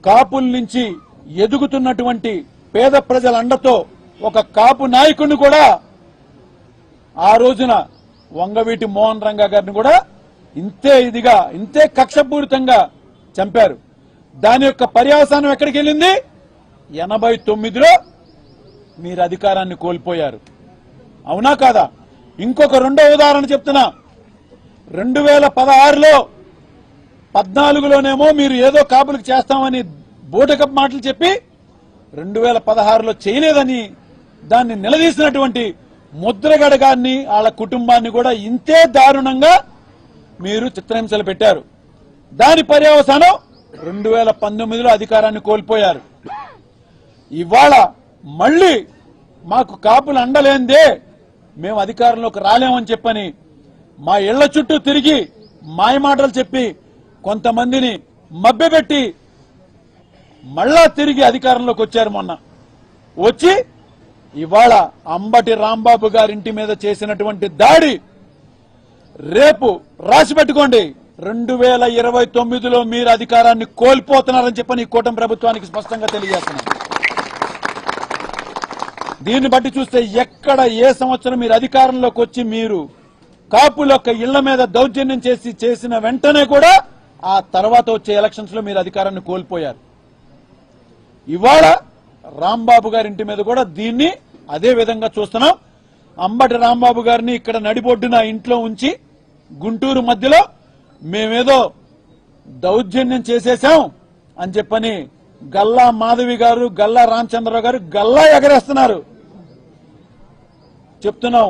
కాపుల నుంచి ఎదుగుతున్నటువంటి పేద ప్రజల అండతో ఒక కాపు నాయకుడిని కూడా ఆ రోజున వంగవీటి మోహన్ రంగా గారిని కూడా ఇంతే కక్షపూరితంగా చంపారు. దాని యొక్క పర్యవసానం ఎక్కడికి వెళ్ళింది? 89లో మీరు అధికారాన్ని కోల్పోయారు. అవునా కాదా? ఇంకొక రెండో ఉదాహరణ చెప్తున్నా. 2016లో 14లోనేమో మీరు ఏదో కాపులకు చేస్తామని బూటకపు మాటలు చెప్పి 2016లో చేయలేదని దాన్ని నిలదీసినటువంటి ముద్రగడ గారిని వాళ్ళ కుటుంబాన్ని కూడా ఇంతే దారుణంగా మీరు చిత్రహింసలు పెట్టారు. దాని పర్యవసానం 2019లో అధికారాన్ని కోల్పోయారు. ఇవాళ మళ్లీ మాకు కాపులు అండలేందే మేము అధికారంలోకి రాలేమని చెప్పని మా ఇళ్ల చుట్టూ తిరిగి మాయమాటలు చెప్పి కొంతమందిని మభ్యపెట్టి మళ్ళా తిరిగి అధికారంలోకి వచ్చారు. మొన్న వచ్చి ఇవాళ అంబటి రాంబాబు గారింటి మీద చేసినటువంటి దాడి రేపు రాసి పెట్టుకోండి. 2029లో మీరు అధికారాన్ని కోల్పోతున్నారని చెప్పని ఈ కూటమి ప్రభుత్వానికి స్పష్టంగా తెలియజేస్తున్నారు. దీన్ని బట్టి చూస్తే ఎక్కడ ఏ సంవత్సరం మీరు అధికారంలోకి వచ్చి మీరు కాపుల యొక్క ఇళ్ల మీద దౌర్జన్యం చేసిన వెంటనే కూడా ఆ తర్వాత వచ్చే ఎలక్షన్స్ లో మీరు అధికారాన్ని కోల్పోయారు. ఇవాళ రాంబాబు గారి ఇంటి మీద కూడా దీన్ని అదే విధంగా చూస్తున్నాం. అంబటి రాంబాబు గారిని ఇక్కడ నడిబొడ్డున ఇంట్లో ఉంచి గుంటూరు మధ్యలో మేమేదో దౌర్జన్యం చేసేశాం అని చెప్పని గల్లా మాధవి గారు, గల్లా రామచంద్రరావు గారు గల్లా ఎగరేస్తున్నారు. చెప్తున్నాం,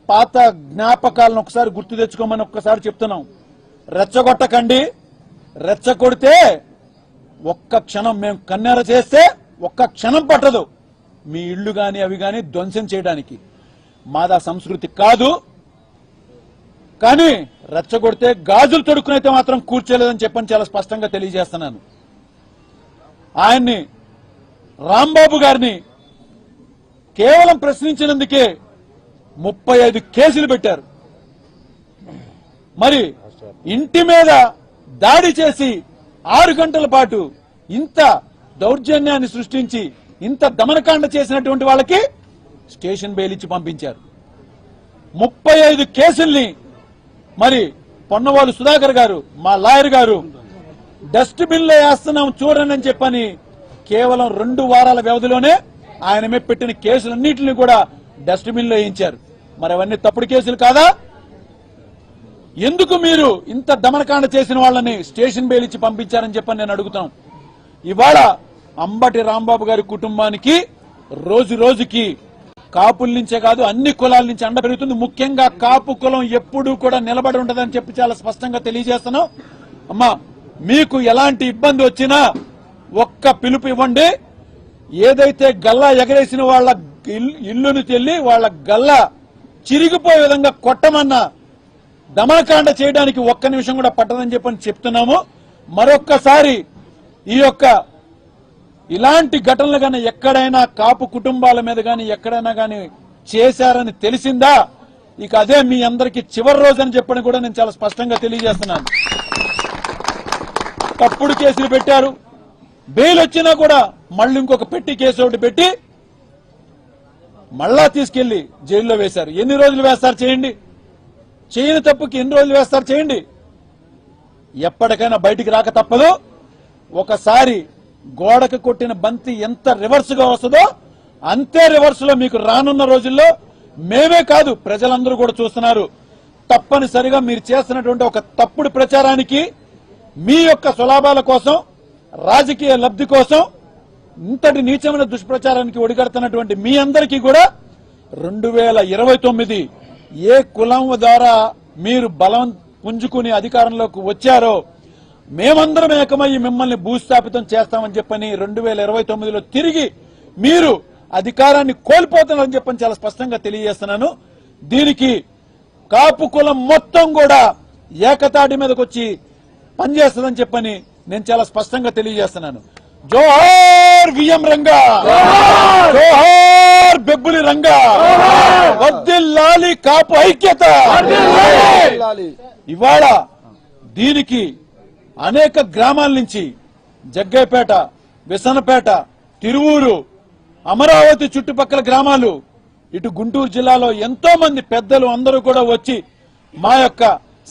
పాత జ్ఞాపకాలను ఒకసారి గుర్తు తెచ్చుకోమని ఒక్కసారి చెప్తున్నాం. రెచ్చగొట్టకండి. రెచ్చగొడితే ఒక్క క్షణం మేము కన్నెర చేస్తే ఒక్క క్షణం పట్టదు మీ ఇళ్లు గాని అవి గాని ధ్వంసం చేయడానికి. మాదా సంస్కృతి కాదు. కానీ రెచ్చగొడితే గాజులు తొడుక్కునైతే మాత్రం కూర్చోలేదని చెప్పని చాలా స్పష్టంగా తెలియజేస్తున్నాను. ఆయన్ని రాంబాబు గారిని కేవలం ప్రశ్నించినందుకే 35 కేసులు పెట్టారు. మరి ఇంటి మీద దాడి చేసి 6 గంటల పాటు ఇంత దౌర్జన్యాన్ని సృష్టించి ఇంత దమనకాండ చేసినటువంటి వాళ్ళకి స్టేషన్ బెయిల్ ఇచ్చి పంపించారు. 35 కేసుల్ని మరి పొన్నవాళ్ళు సుధాకర్ గారు, మా లాయర్ గారు డస్ట్బిన్ లో వేస్తున్నాం చూడండి అని చెప్పని కేవలం 2 వారాల వ్యవధిలోనే ఆయన మీద పెట్టిన కేసులన్నింటినీ కూడా డస్ట్బిన్ లో వేయించారు. మరి అవన్నీ తప్పుడు కేసులు కాదా? ఎందుకు మీరు ఇంత దమనకాండ చేసిన వాళ్ళని స్టేషన్ బెయిల్ ఇచ్చి పంపించారని చెప్పని నేను అడుగుతాం. ఇవాళ అంబటి రాంబాబు గారి కుటుంబానికి రోజు రోజుకి కాపుల నుంచే కాదు అన్ని కులాల నుంచి అండ పెరుగుతుంది. ముఖ్యంగా కాపు కులం ఎప్పుడూ కూడా నిలబడి ఉండదని చెప్పి చాలా స్పష్టంగా తెలియజేస్తున్నాం. అమ్మా, మీకు ఎలాంటి ఇబ్బంది వచ్చినా ఒక్క పిలుపు ఇవ్వండి. ఏదైతే గల్లా ఎగరేసిన వాళ్ళ ఇల్లును తెల్లి వాళ్ళ గల్లా చిరిగిపోయే విధంగా కొట్టమన్నా దమనకాండ చేయడానికి ఒక్క నిమిషం కూడా పట్టదని చెప్పని చెప్తున్నాము. మరొక్కసారి ఈ యొక్క ఇలాంటి ఘటనలు గానీ ఎక్కడైనా కాపు కుటుంబాల మీద గానీ ఎక్కడైనా గానీ చేశారని తెలిసిందా, ఇక అదే మీ అందరికీ చివరి రోజు అని చెప్పని కూడా నేను చాలా స్పష్టంగా తెలియజేస్తున్నాను. తప్పుడు కేసులు పెట్టారు. బెయిల్ వచ్చినా కూడా మళ్ళీ ఇంకొక పెట్టి కేసు ఒకటి పెట్టి మళ్ళా తీసుకెళ్లి జైల్లో వేశారు. ఎన్ని రోజులు వేస్తారు చేయండి. చేయని తప్పుకి ఎన్ని రోజులు వేస్తారు చేయండి. ఎప్పటికైనా బయటికి రాక తప్పదు. ఒకసారి గోడకు కొట్టిన బంతి ఎంత రివర్స్ గా వస్తుందో అంతే రివర్స్ లో మీకు రానున్న రోజుల్లో మేమే కాదు ప్రజలందరూ కూడా చూస్తున్నారు. తప్పనిసరిగా మీరు చేస్తున్నటువంటి ఒక తప్పుడు ప్రచారానికి మీ యొక్క సులాభాల కోసం, రాజకీయ లబ్ధి కోసం ఇంతటి నీచమైన దుష్ప్రచారానికి ఒడిగడుతున్నటువంటి మీ అందరికీ కూడా 2029 ఏ కులం ద్వారా మీరు బలం పుంజుకుని అధికారంలోకి వచ్చారో మేమందరం ఏకమయ్యి మిమ్మల్ని భూస్థాపితం చేస్తామని చెప్పని 2029లో తిరిగి మీరు అధికారాన్ని కోల్పోతున్నారని చెప్పని చాలా స్పష్టంగా తెలియజేస్తున్నాను. దీనికి కాపు కులం మొత్తం కూడా ఏకతాటి మీదకి వచ్చి పనిచేస్తుందని చెప్పని నేను చాలా స్పష్టంగా తెలియజేస్తున్నాను. జోహార్ విఎం రంగా, జోహార్ బెబ్బులి రంగా, వర్ధిల్లాలి కాపు ఐక్యత. ఇవాళ దీనికి అనేక గ్రామాల నుంచి జగ్గైపేట, విసనపేట, తిరువూరు, అమరావతి చుట్టుపక్కల గ్రామాలు, ఇటు గుంటూరు జిల్లాలో ఎంతో మంది పెద్దలు అందరూ కూడా వచ్చి మా యొక్క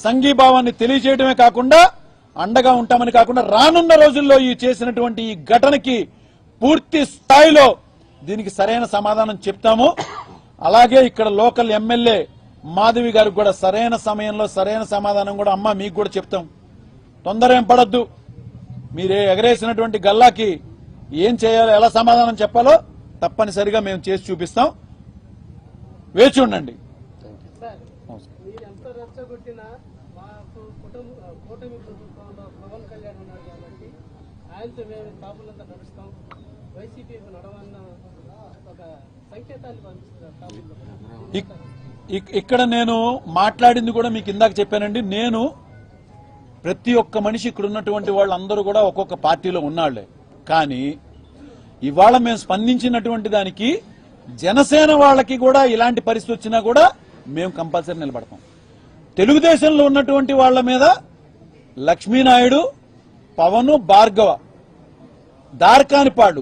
సంఘీభావాన్ని తెలియజేయడమే కాకుండా అండగా ఉంటామని కాకుండా రానున్న రోజుల్లో ఈ చేసినటువంటి ఈ ఘటనకి పూర్తి స్థాయిలో దీనికి సరైన సమాధానం చెప్తాము. అలాగే ఇక్కడ లోకల్ ఎమ్మెల్యే మాధవి గారికి కూడా సరైన సమయంలో సరైన సమాధానం కూడా అమ్మ మీకు కూడా చెప్తాం. తొందర ఏం పడద్దు, మీరే ఎగరేసినటువంటి గల్లాకి ఏం చేయాలో ఎలా సమాధానం చెప్పాలో తప్పనిసరిగా మేము చేసి చూపిస్తాం. వేచి ఉండండి. ఇక్కడ నేను మాట్లాడింది కూడా మీకు ఇందాక చెప్పానండి. నేను ప్రతి ఒక్క మనిషి ఇక్కడ ఉన్నటువంటి వాళ్ళందరూ కూడా ఒక్కొక్క పార్టీలో ఉన్నాళ్లే, కానీ ఇవాళ మేము స్పందించినటువంటి దానికి జనసేన వాళ్ళకి కూడా ఇలాంటి పరిస్థితి వచ్చినా కూడా మేము కంపల్సరీ నిలబడతాం. తెలుగుదేశంలో ఉన్నటువంటి వాళ్ళ మీద లక్ష్మీనాయుడు, పవన్, భార్గవ, దార్కానిపాడు,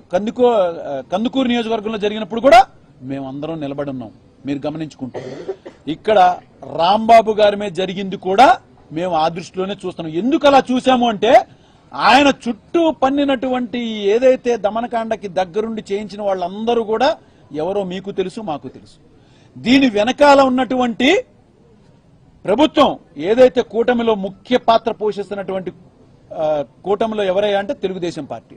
కందుకూరు నియోజకవర్గంలో జరిగినప్పుడు కూడా మేమందరం నిలబడి ఉన్నాం. మీరు గమనించుకుంటాం. ఇక్కడ రాంబాబు గారి మీద జరిగింది కూడా మేము ఆ దృష్టిలోనే చూస్తున్నాం. ఎందుకు అలా చూసాము అంటే ఆయన చుట్టూ పన్నినటువంటి ఏదైతే దమనకాండకి దగ్గరుండి చేయించిన వాళ్ళందరూ కూడా ఎవరో మీకు తెలుసు, మాకు తెలుసు. దీని వెనకాల ఉన్నటువంటి ప్రభుత్వం ఏదైతే కూటమిలో ముఖ్య పాత్ర పోషిస్తున్నటువంటి కూటమిలో ఎవరయ్యా అంటే తెలుగుదేశం పార్టీ.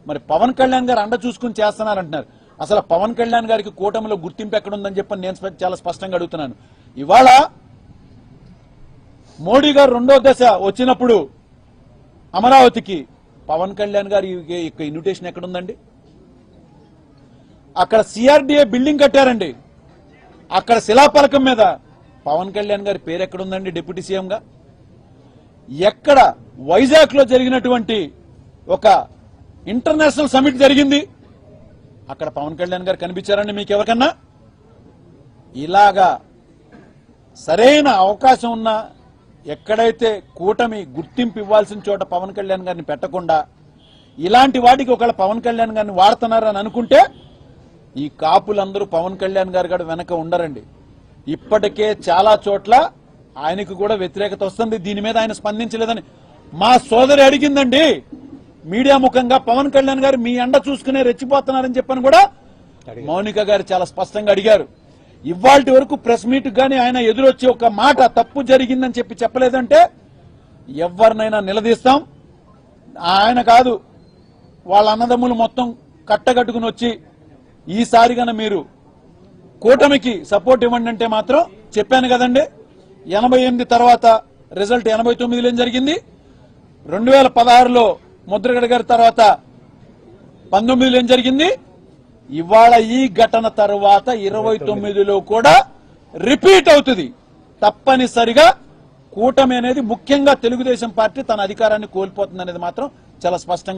మరి పవన్ కళ్యాణ్ గారు అండ చూసుకుని చేస్తున్నారంటున్నారు. అసలు పవన్ కళ్యాణ్ గారికి కూటమిలో గుర్తింపు ఎక్కడుందని చెప్పని నేను చాలా స్పష్టంగా అడుగుతున్నాను. ఇవాళ మోడీ గారు 2వ దశ వచ్చినప్పుడు అమరావతికి పవన్ కళ్యాణ్ గారి ఇన్విటేషన్ ఎక్కడుందండి? అక్కడ సిఆర్డీఏ బిల్డింగ్ కట్టారండి. అక్కడ శిలాఫలకం మీద పవన్ కళ్యాణ్ గారి పేరు ఎక్కడుందండి డిప్యూటీ సీఎంగా? ఎక్కడ వైజాగ్ లో జరిగినటువంటి ఒక ఇంటర్నేషనల్ సమిట్ జరిగింది, అక్కడ పవన్ కళ్యాణ్ గారు కనిపించారండి మీకు ఎవరికన్నా? ఇలాగా సరైన అవకాశం ఉన్న ఎక్కడైతే కూటమి గుర్తింపు ఇవ్వాల్సిన చోట పవన్ కళ్యాణ్ గారిని పెట్టకుండా ఇలాంటి వాటికి ఒకవేళ పవన్ కళ్యాణ్ గారిని వాడుతున్నారని అనుకుంటే ఈ కాపులందరూ పవన్ కళ్యాణ్ గారు కూడా వెనక ఉండరండి. ఇప్పటికే చాలా చోట్ల ఆయనకు కూడా వ్యతిరేకత వస్తుంది. దీని మీద ఆయన స్పందించలేదని మా సోదరి అడిగిందండి మీడియా ముఖంగా. పవన్ కళ్యాణ్ గారు మీ అండ చూసుకునే రెచ్చిపోతున్నారని చెప్పని కూడా మౌనిక గారు చాలా స్పష్టంగా అడిగారు. ఇవాల్టి వరకు ప్రెస్ మీట్ గానీ ఆయన ఎదురొచ్చి ఒక మాట తప్పు జరిగిందని చెప్పలేదంటే ఎవరినైనా నిలదీస్తాం. ఆయన కాదు, వాళ్ళ అన్నదమ్ములు మొత్తం కట్టగట్టుకుని వచ్చి ఈసారి గన మీరు కూటమికి సపోర్ట్ ఇవ్వండి అంటే మాత్రం చెప్పాను కదండి. 88 తర్వాత రిజల్ట్ 89లో ఏం జరిగింది, 2016లో ముద్రగడ గారి తర్వాత 19లో ఏం జరిగింది, ఇవాళ ఈ ఘటన తర్వాత 29లో కూడా రిపీట్ అవుతుంది. తప్పనిసరిగా కూటమి అనేది ముఖ్యంగా తెలుగుదేశం పార్టీ తన అధికారాన్ని కోల్పోతుంది అనేది మాత్రం చాలా స్పష్టంగా